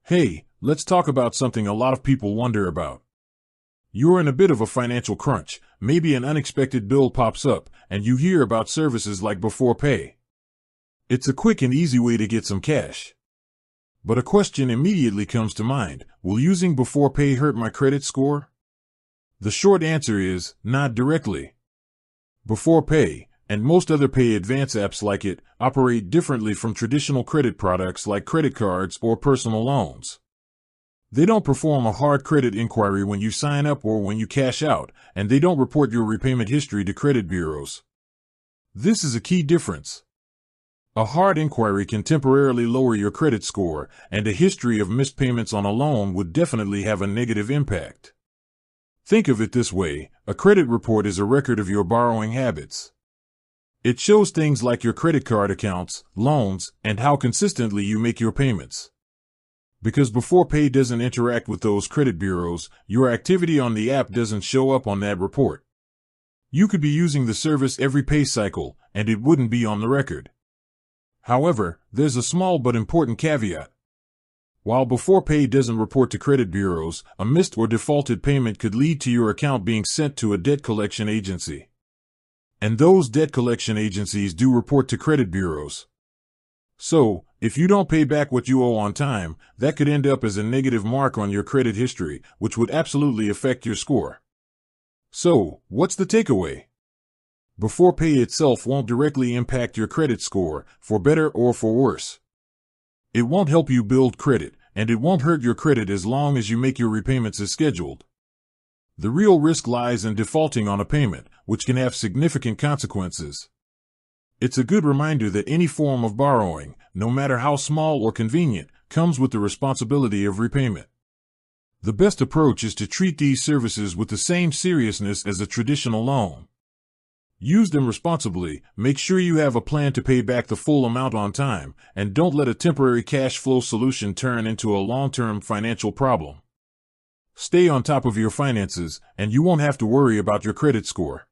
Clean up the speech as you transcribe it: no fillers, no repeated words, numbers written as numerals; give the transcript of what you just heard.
Hey, let's talk about something a lot of people wonder about. You're in a bit of a financial crunch, maybe an unexpected bill pops up, and you hear about services like Beforepay. It's a quick and easy way to get some cash. But a question immediately comes to mind: will using Beforepay hurt my credit score? The short answer is, not directly. Beforepay, and most other pay advance apps like it, operate differently from traditional credit products like credit cards or personal loans. They don't perform a hard credit inquiry when you sign up or when you cash out, and they don't report your repayment history to credit bureaus. This is a key difference. A hard inquiry can temporarily lower your credit score, and a history of missed payments on a loan would definitely have a negative impact. Think of it this way: a credit report is a record of your borrowing habits. It shows things like your credit card accounts, loans, and how consistently you make your payments. Because Beforepay doesn't interact with those credit bureaus, your activity on the app doesn't show up on that report. You could be using the service every pay cycle, and it wouldn't be on the record. However, there's a small but important caveat. While Beforepay doesn't report to credit bureaus, a missed or defaulted payment could lead to your account being sent to a debt collection agency. And those debt collection agencies do report to credit bureaus. So, if you don't pay back what you owe on time, that could end up as a negative mark on your credit history, which would absolutely affect your score. So, what's the takeaway? Beforepay itself won't directly impact your credit score, for better or for worse. It won't help you build credit, and it won't hurt your credit as long as you make your repayments as scheduled. The real risk lies in defaulting on a payment, which can have significant consequences. It's a good reminder that any form of borrowing, no matter how small or convenient, comes with the responsibility of repayment. The best approach is to treat these services with the same seriousness as a traditional loan. Use them responsibly, make sure you have a plan to pay back the full amount on time, and don't let a temporary cash flow solution turn into a long-term financial problem. Stay on top of your finances, and you won't have to worry about your credit score.